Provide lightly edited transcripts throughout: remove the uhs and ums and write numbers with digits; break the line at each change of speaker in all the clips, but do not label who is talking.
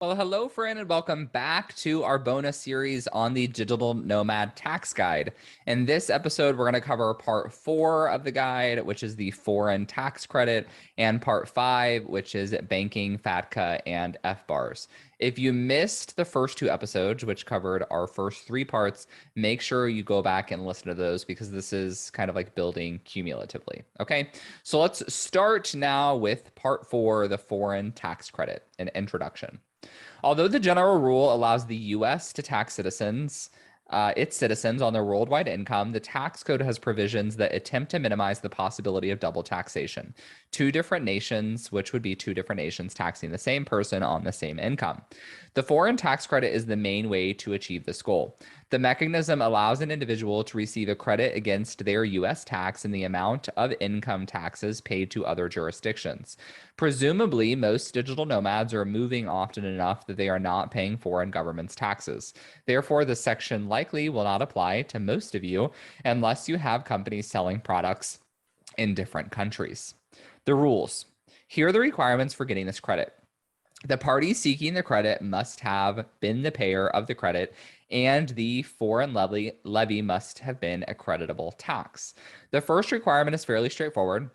Well, hello, friend, and welcome back to our bonus series on the Digital Nomad Tax Guide. In this episode, we're going to cover part 4 of the guide, which is the foreign tax credit, and part 5, which is banking, FATCA, and FBARs. If you missed the first 2 episodes, which covered our first 3 parts, make sure you go back and listen to those because this is kind of like building cumulatively. Okay, so let's start now with part 4, the foreign tax credit, an introduction. Although the general rule allows the U.S. to tax its citizens on their worldwide income, the tax code has provisions that attempt to minimize the possibility of double taxation. Two different nations, which would be two different nations taxing the same person on the same income. The foreign tax credit is the main way to achieve this goal. The mechanism allows an individual to receive a credit against their U.S. tax in the amount of income taxes paid to other jurisdictions. Presumably, most digital nomads are moving often enough that they are not paying foreign governments' taxes. Therefore, this section likely will not apply to most of you unless you have companies selling products in different countries. The rules. Here are the requirements for getting this credit. The party seeking the credit must have been the payer of the credit, and the foreign levy must have been a creditable tax. The first requirement is fairly straightforward.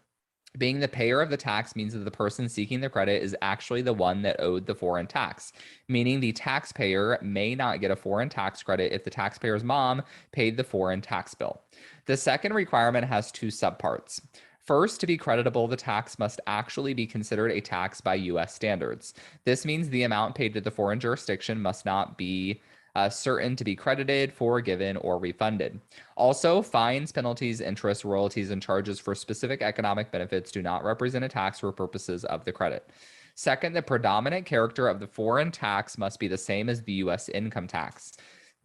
Being the payer of the tax means that the person seeking the credit is actually the one that owed the foreign tax, meaning the taxpayer may not get a foreign tax credit if the taxpayer's mom paid the foreign tax bill. The second requirement has 2 subparts. First, to be creditable, the tax must actually be considered a tax by U.S. standards. This means the amount paid to the foreign jurisdiction must not be certain to be credited, forgiven, or refunded. Also, fines, penalties, interest, royalties, and charges for specific economic benefits do not represent a tax for purposes of the credit. Second, the predominant character of the foreign tax must be the same as the U.S. income tax.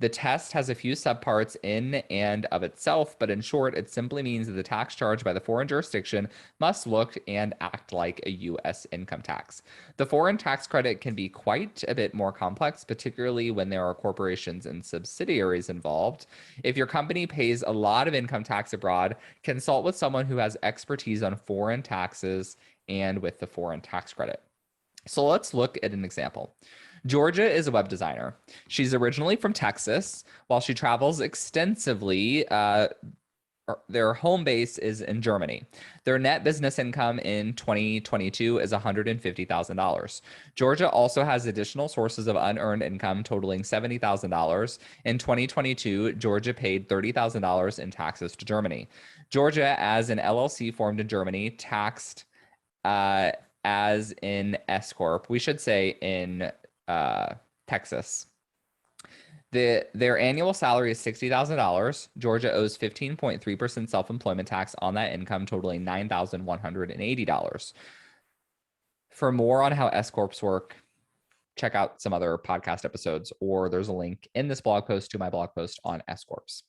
The test has a few subparts in and of itself, but in short, it simply means that the tax charged by the foreign jurisdiction must look and act like a U.S. income tax. The foreign tax credit can be quite a bit more complex, particularly when there are corporations and subsidiaries involved. If your company pays a lot of income tax abroad, consult with someone who has expertise on foreign taxes and with the foreign tax credit. So let's look at an example. Georgia is a web designer. She's originally from Texas. While she travels extensively, their home base is in Germany. Their net business income in 2022 is $150,000. Georgia also has additional sources of unearned income totaling $70,000. In 2022, Georgia paid $30,000 in taxes to Germany. Georgia, as an LLC formed in Germany, taxed as in S Corp. We should say in Texas. Their annual salary is $60,000. Georgia owes 15.3% self-employment tax on that income, totaling $9,180. For more on how S Corps work, check out some other podcast episodes, or there's a link in this blog post to my blog post on S Corps.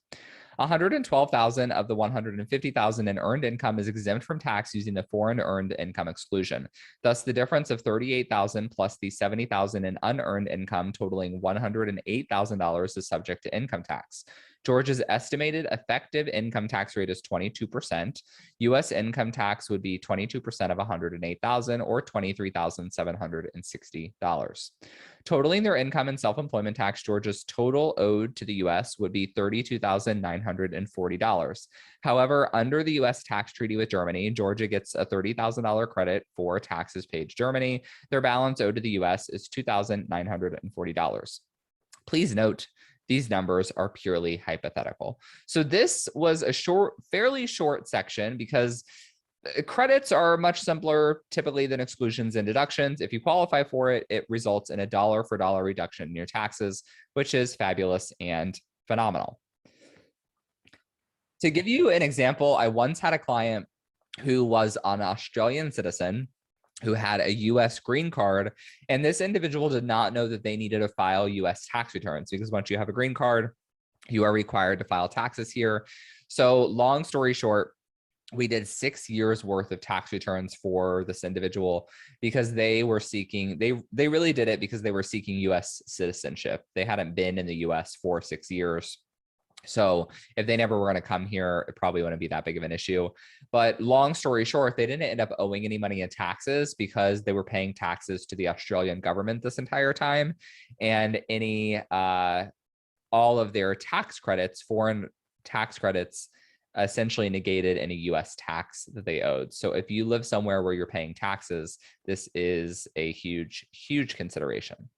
112,000 of the 150,000 in earned income is exempt from tax using the foreign earned income exclusion. Thus, the difference of 38,000 plus the 70,000 in unearned income totaling $108,000 is subject to income tax. Georgia's estimated effective income tax rate is 22%. U.S. income tax would be 22% of 108,000 or $23,760. Totaling their income and self-employment tax, Georgia's total owed to the U.S. would be $32,940. However, under the U.S. tax treaty with Germany, Georgia gets a $30,000 credit for taxes paid to Germany. Their balance owed to the U.S. is $2,940. Please note, these numbers are purely hypothetical. So this was a fairly short section because credits are much simpler typically than exclusions and deductions. If you qualify for it, it results in a dollar for dollar reduction in your taxes, which is fabulous and phenomenal. To give you an example, I once had a client who was an Australian citizen who had a U.S. green card, and this individual did not know that they needed to file U.S. tax returns because once you have a green card, you are required to file taxes here. So long story short, we did 6 years worth of tax returns for this individual because they were seeking, they really did it because they were seeking U.S. citizenship. They hadn't been in the U.S. for 6 years. So if they never were going to come here, it probably wouldn't be that big of an issue. But long story short, they didn't end up owing any money in taxes because they were paying taxes to the Australian government this entire time. And all of their tax credits, foreign tax credits, essentially negated any US tax that they owed. So if you live somewhere where you're paying taxes, this is a huge, huge consideration.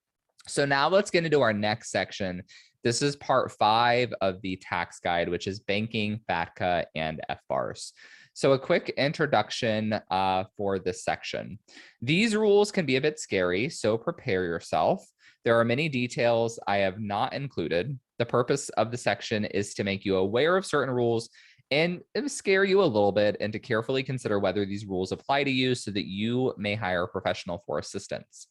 So now let's get into our next section. This is part 5 of the tax guide, which is banking, FATCA, and FBARs. So a quick introduction for this section. These rules can be a bit scary, so prepare yourself. There are many details I have not included. The purpose of the section is to make you aware of certain rules and scare you a little bit, and to carefully consider whether these rules apply to you so that you may hire a professional for assistance.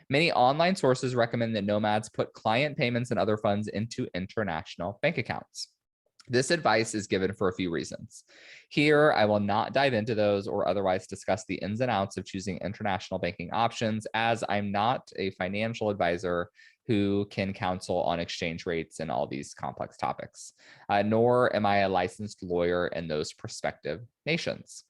Many online sources recommend that nomads put client payments and other funds into international bank accounts. This advice is given for a few reasons. Here, I will not dive into those or otherwise discuss the ins and outs of choosing international banking options, as I'm not a financial advisor who can counsel on exchange rates and all these complex topics, nor am I a licensed lawyer in those prospective nations.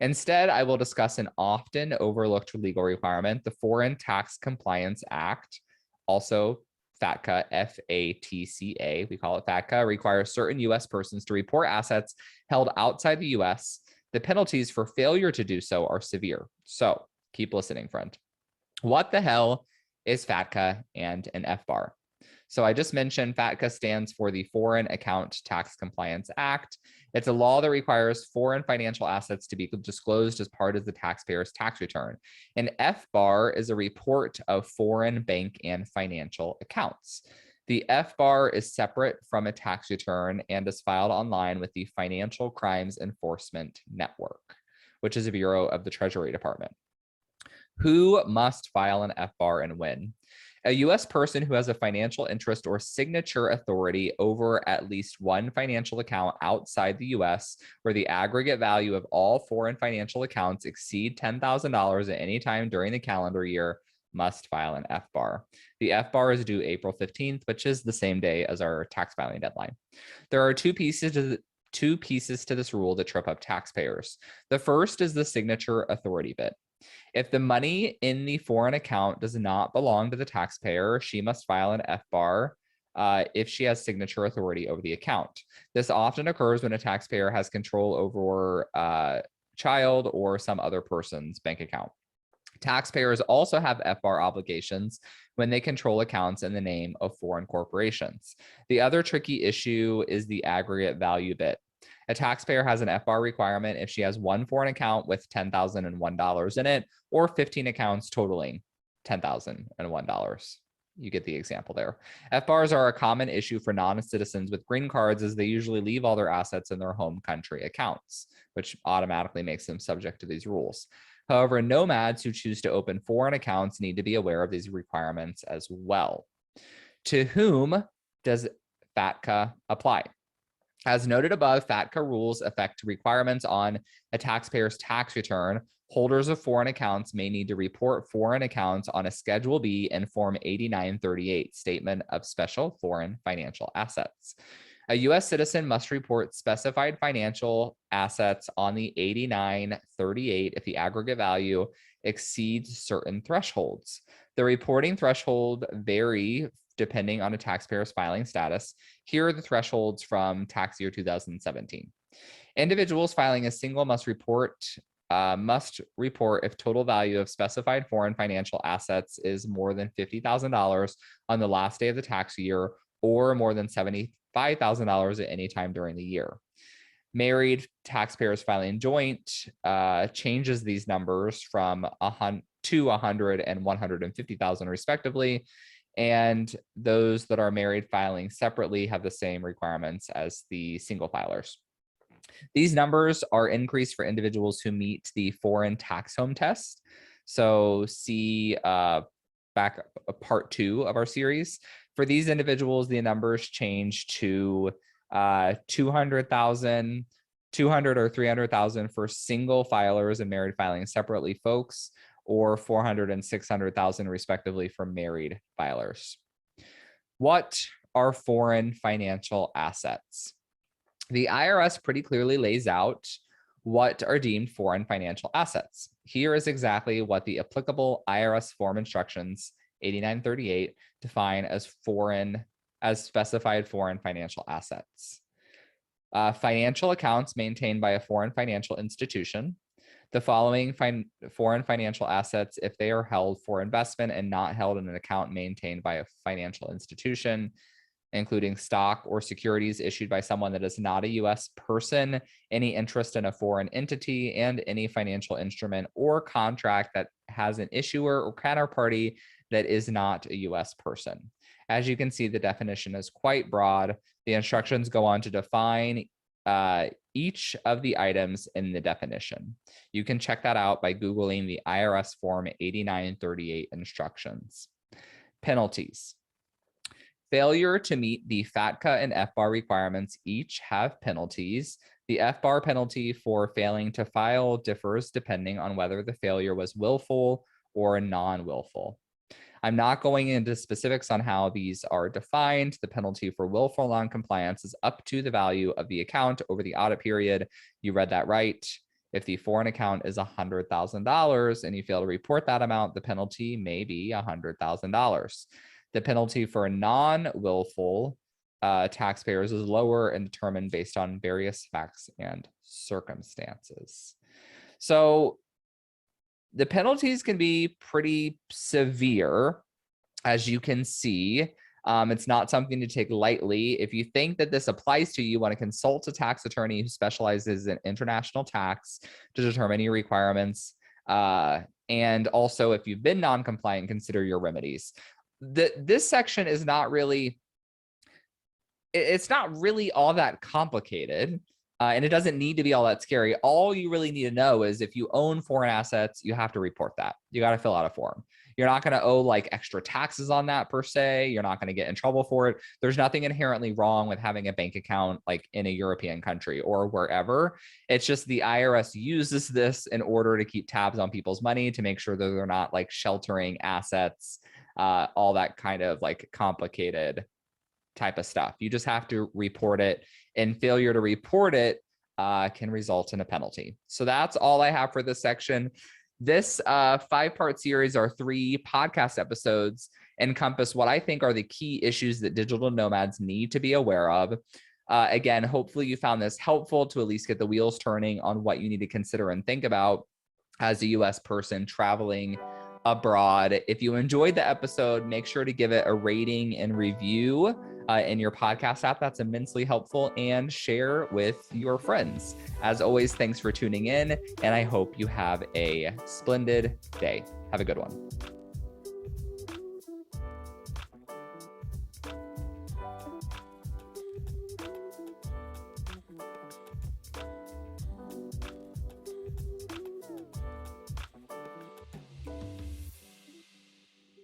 Instead, I will discuss an often overlooked legal requirement, the Foreign Tax Compliance Act, also FATCA, F-A-T-C-A, we call it FATCA, requires certain U.S. persons to report assets held outside the U.S. The penalties for failure to do so are severe. So keep listening, friend. What the hell is FATCA and an FBAR? So I just mentioned FATCA stands for the Foreign Account Tax Compliance Act. It's a law that requires foreign financial assets to be disclosed as part of the taxpayer's tax return. An FBAR is a report of foreign bank and financial accounts. The FBAR is separate from a tax return and is filed online with the Financial Crimes Enforcement Network, which is a bureau of the Treasury Department. Who must file an FBAR and when? A U.S. person who has a financial interest or signature authority over at least one financial account outside the U.S., where the aggregate value of all foreign financial accounts exceed $10,000 at any time during the calendar year, must file an FBAR. The FBAR is due April 15th, which is the same day as our tax filing deadline. There are two pieces to this rule that trip up taxpayers. The first is the signature authority bit. If the money in the foreign account does not belong to the taxpayer, she must file an FBAR if she has signature authority over the account. This often occurs when a taxpayer has control over a child or some other person's bank account. Taxpayers also have FBAR obligations when they control accounts in the name of foreign corporations. The other tricky issue is the aggregate value bit. A taxpayer has an FBAR requirement if she has one foreign account with $10,001 in it, or 15 accounts totaling $10,001. You get the example there. FBARs are a common issue for non-citizens with green cards, as they usually leave all their assets in their home country accounts, which automatically makes them subject to these rules. However, nomads who choose to open foreign accounts need to be aware of these requirements as well. To whom does FATCA apply? As noted above, FATCA rules affect requirements on a taxpayer's tax return. Holders of foreign accounts may need to report foreign accounts on a Schedule B in Form 8938, Statement of Special Foreign Financial Assets. A U.S. citizen must report specified financial assets on the 8938 if the aggregate value exceeds certain thresholds. The reporting threshold vary depending on a taxpayer's filing status. Here are the thresholds from tax year 2017. Individuals filing a single must report if total value of specified foreign financial assets is more than $50,000 on the last day of the tax year, or more than $75,000 at any time during the year. Married taxpayers filing joint changes these numbers from 100 and 150,000 respectively. And those that are married filing separately have the same requirements as the single filers. These numbers are increased for individuals who meet the foreign tax home test. So see back part 2 of our series. For these individuals, the numbers change to 200,000, 200 or 300,000 for single filers and married filing separately folks, or 400 and 600,000 respectively for married filers. What are foreign financial assets. The IRS pretty clearly lays out what are deemed foreign financial assets. Here is exactly what the applicable IRS form instructions 8938 define as specified foreign financial assets. Financial accounts maintained by a foreign financial institution. The following foreign financial assets, if they are held for investment and not held in an account maintained by a financial institution, including stock or securities issued by someone that is not a U.S. person, any interest in a foreign entity, and any financial instrument or contract that has an issuer or counterparty that is not a U.S. person. As you can see, the definition is quite broad. The instructions go on to define each of the items in the definition. You can check that out by Googling the IRS Form 8938 instructions. Penalties. Failure to meet the FATCA and FBAR requirements each have penalties. The FBAR penalty for failing to file differs depending on whether the failure was willful or non-willful. I'm not going into specifics on how these are defined. The penalty for willful non-compliance is up to the value of the account over the audit period. You read that right. If the foreign account is $100,000 and you fail to report that amount, the penalty may be $100,000. The penalty for non-willful taxpayers is lower and determined based on various facts and circumstances. So the penalties can be pretty severe, as you can see. It's not something to take lightly. If you think that this applies to you, you want to consult a tax attorney who specializes in international tax to determine your requirements. And also, if you've been non-compliant, consider your remedies. This section is not really, it's not really all that complicated. And it doesn't need to be all that scary. All you really need to know is if you own foreign assets, you have to report that. You got to fill out a form. You're not going to owe like extra taxes on that per se. You're not going to get in trouble for it. There's nothing inherently wrong with having a bank account like in a European country or wherever. It's just the IRS uses this in order to keep tabs on people's money, to make sure that they're not like sheltering assets, all that kind of like complicated type of stuff. You just have to report it, and failure to report it can result in a penalty. So that's all I have for this section. This 5-part series, or 3 podcast episodes, encompass what I think are the key issues that digital nomads need to be aware of. Again, hopefully you found this helpful to at least get the wheels turning on what you need to consider and think about as a US person traveling abroad. If you enjoyed the episode, make sure to give it a rating and review in your podcast app. That's immensely helpful, and share with your friends. As always, thanks for tuning in, and I hope you have a splendid day. Have a good one.